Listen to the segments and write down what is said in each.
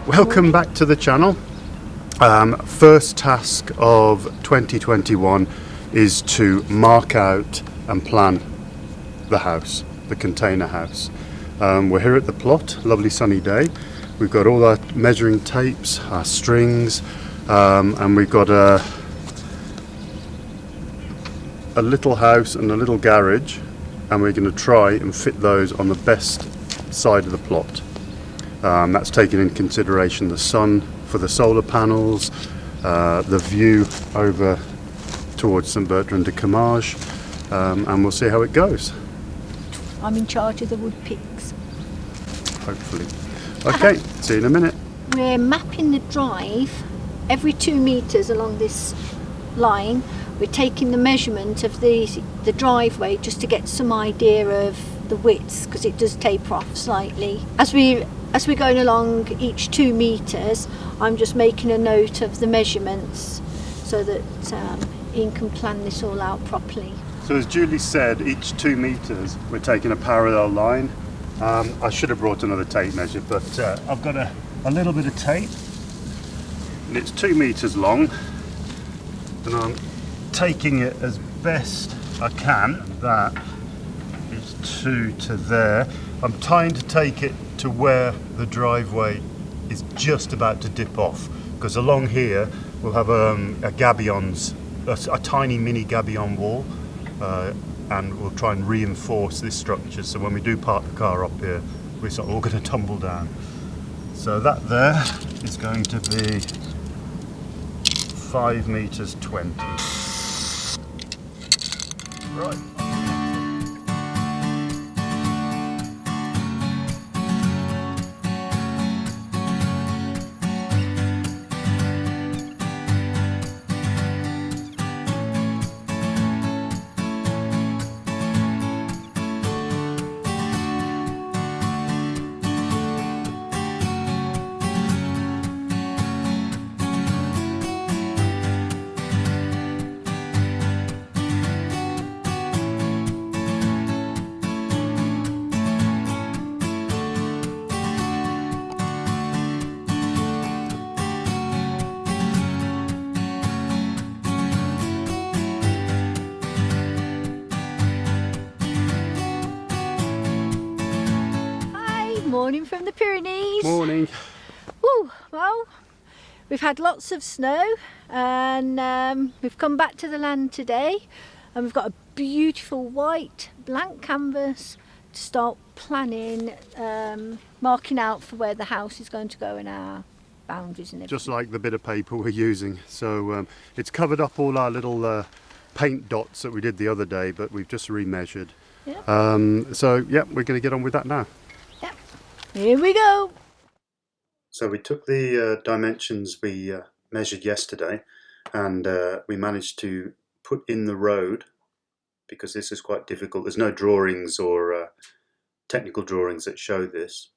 Welcome back to the channel. First task of 2021 is to mark out and plan the house, the container house. We're here at the plot, lovely sunny day. We've got all our measuring tapes, our strings, and we've got a little house and a little garage, and we're going to try and fit those on the best side of the plot. That's taking in consideration the sun for the solar panels, the view over towards St Bertrand de Comminges, and we'll see how it goes. I'm in charge of the wood picks. Hopefully. Okay, see you in a minute. We're mapping the drive every 2 meters along this line. We're taking the measurement of the driveway just to get some idea of the widths, because it does taper off slightly. As we're going along each 2 meters, I'm just making a note of the measurements so that Ian can plan this all out properly. So as Julie said, each 2 meters we're taking a parallel line. I should have brought another tape measure, but I've got a little bit of tape, and it's 2 meters long, and I'm taking it as best I can. That is 2 to there. I'm trying to take it to where the driveway is just about to dip off, because along here we'll have a gabions, a tiny mini gabion wall, and we'll try and reinforce this structure, so when we do park the car up here, we're sort of all going to tumble down. So that there is going to be 5 meters 20. Right. Morning from the Pyrenees. Morning. Ooh, well, we've had lots of snow, and we've come back to the land today, and we've got a beautiful white blank canvas to start planning, marking out for where the house is going to go and our boundaries and everything. Just like the bit of paper we're using. So it's covered up all our little paint dots that we did the other day, but we've just remeasured. Yeah. So yeah, we're going to get on with that now. Here we go. So we took the dimensions we measured yesterday, and we managed to put in the road, because this is quite difficult. There's no drawings or technical drawings that show this.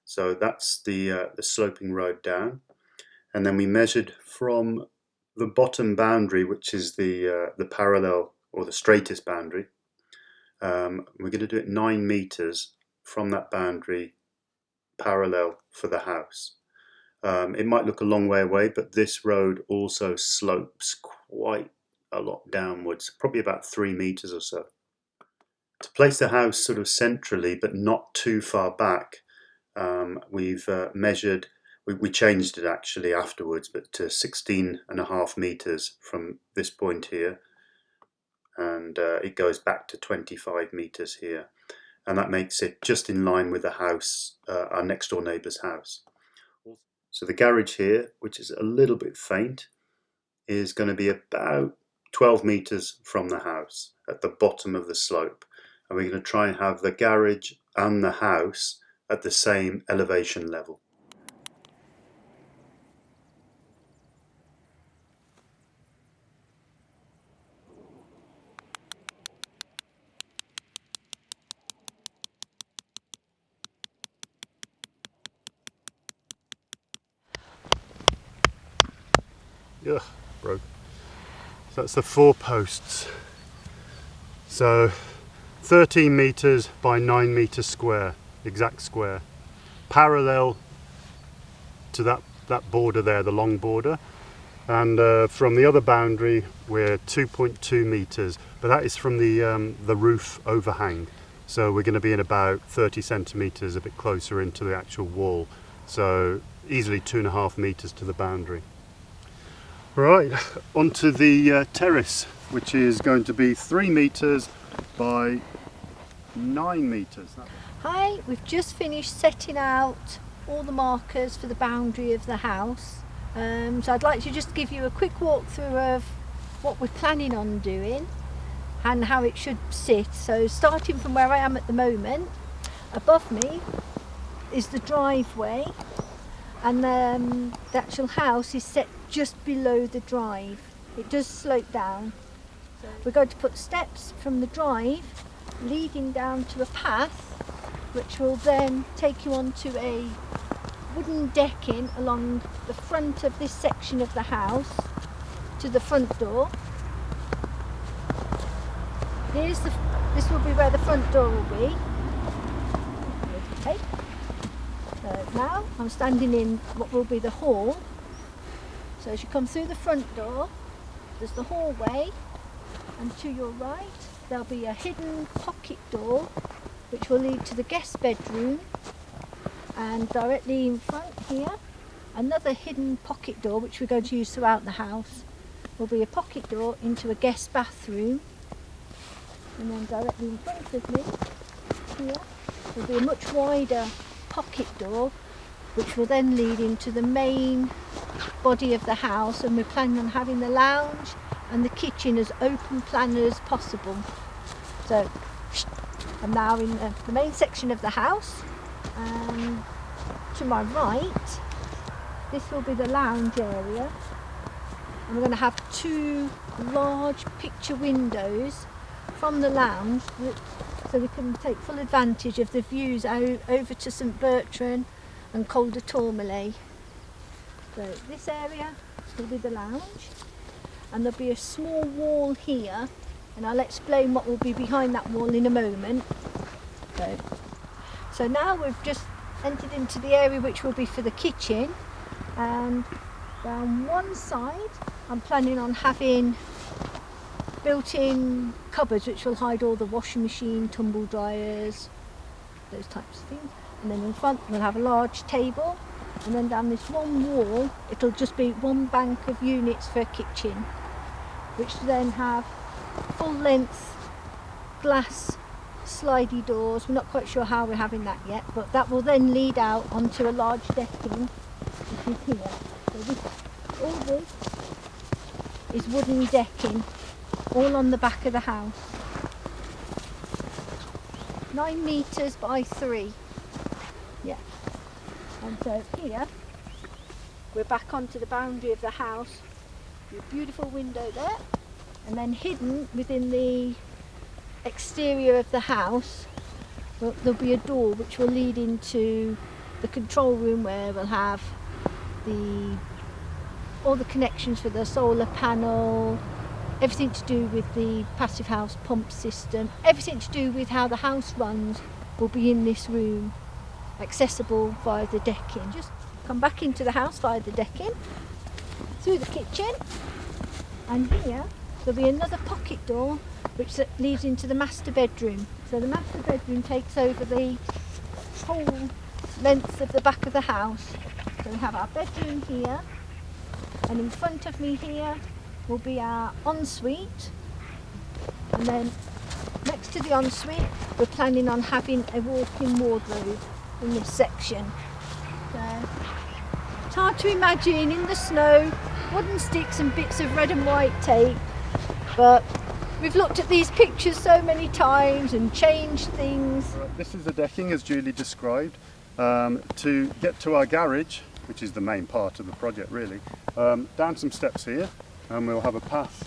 So that's the sloping road down, and then we measured from the bottom boundary, which is the parallel or the straightest boundary. We're going to do it 9 meters from that boundary, parallel for the house. It might look a long way away, but this road also slopes quite a lot downwards, probably about 3 meters or so. To place the house sort of centrally but not too far back, we've measured, we changed it actually afterwards, but to 16.5 meters from this point here, and it goes back to 25 meters here. And that makes it just in line with the house, our next door neighbour's house. So the garage here, which is a little bit faint, is going to be about 12 meters from the house at the bottom of the slope. And we're going to try and have the garage and the house at the same elevation level. Ugh, broke. So that's the 4 posts. So 13 meters by 9 meters square, exact square, parallel to that border there, the long border. And from the other boundary we're 2.2 meters, but that is from the roof overhang. So we're going to be in about 30 centimeters, a bit closer into the actual wall. So easily 2.5 meters to the boundary. Right, onto the terrace, which is going to be 3 meters by 9 meters. Hi, we've just finished setting out all the markers for the boundary of the house. So I'd like to just give you a quick walkthrough of what we're planning on doing and how it should sit. So starting from where I am at the moment, above me is the driveway, and the actual house is set just below the drive. It does slope down. So we're going to put steps from the drive leading down to a path which will then take you onto a wooden decking along the front of this section of the house to the front door. This will be where the front door will be. Okay. So now I'm standing in what will be the hall. So as you come through the front door, there's the hallway, and to your right there'll be a hidden pocket door which will lead to the guest bedroom, and directly in front here another hidden pocket door which we're going to use throughout the house. Will be a pocket door into a guest bathroom, and then directly in front of me here will be a much wider pocket door which will then lead into the main body of the house, and we're planning on having the lounge and the kitchen as open plan as possible. So I'm now in the main section of the house, and to my right this will be the lounge area, and we're going to have 2 large picture windows from the lounge so we can take full advantage of the views over to St Bertrand and Col de Tourmalet. So this area will be the lounge, and there'll be a small wall here, and I'll explain what will be behind that wall in a moment. So now we've just entered into the area which will be for the kitchen, and down one side I'm planning on having built-in cupboards which will hide all the washing machine, tumble dryers, those types of things. And then in front we'll have a large table, and then down this one wall it'll just be one bank of units for a kitchen, which then have full length glass slidey doors. We're not quite sure how we're having that yet, but that will then lead out onto a large decking which is here. So all this is wooden decking, all on the back of the house. 9 meters by 3. Yeah. And so here we're back onto the boundary of the house. A beautiful window there, and then hidden within the exterior of the house there'll be a door which will lead into the control room, where we'll have all the connections for the solar panel, everything to do with the passive house pump system, everything to do with how the house runs will be in this room, accessible via the decking. Just come back into the house via the decking, through the kitchen, and here there'll be another pocket door which leads into the master bedroom. So the master bedroom takes over the whole length of the back of the house. So we have our bedroom here, and in front of me here will be our ensuite, and then next to the ensuite we're planning on having a walk-in wardrobe in this section. So it's hard to imagine in the snow, wooden sticks and bits of red and white tape, but we've looked at these pictures so many times and changed things. This is the decking as Julie described. To get to our garage, which is the main part of the project really, down some steps here, and we'll have a path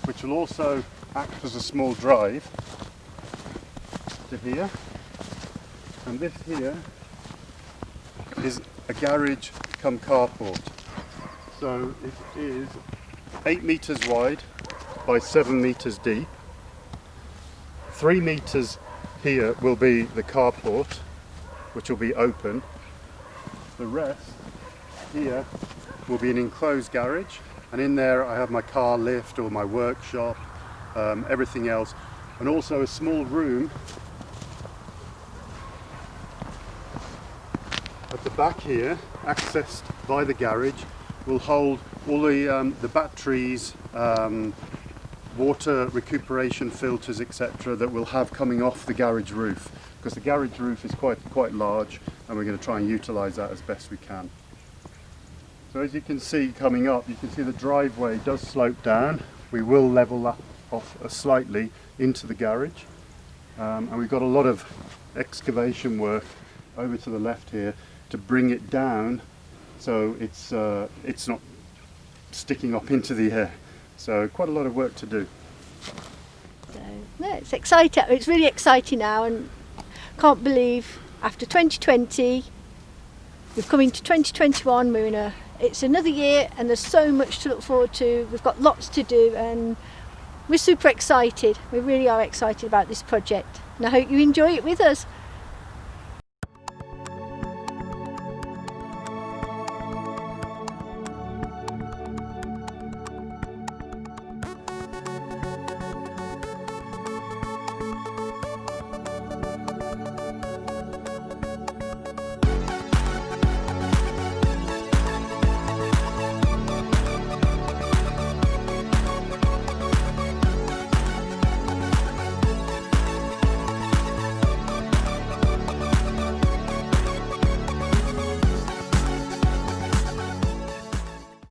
which will also act as a small drive to here, and this here is a garage come carport. So it is 8 meters wide by 7 meters deep. 3 meters here will be the carport, which will be open. The rest here will be an enclosed garage, and in there I have my car lift or my workshop, everything else, and also a small room at the back here, accessed by the garage, will hold all the batteries, water recuperation filters, etc., that we'll have coming off the garage roof, because the garage roof is quite large, and we're going to try and utilize that as best we can. So as you can see coming up, you can see the driveway does slope down. We will level that off slightly into the garage, and we've got a lot of excavation work over to the left here to bring it down so it's not sticking up into the air. So quite a lot of work to do. So no, it's exciting. It's really exciting now, and can't believe after 2020 we've come into 2021. It's another year, and there's so much to look forward to. We've got lots to do, and we're super excited. We really are excited about this project, and I hope you enjoy it with us.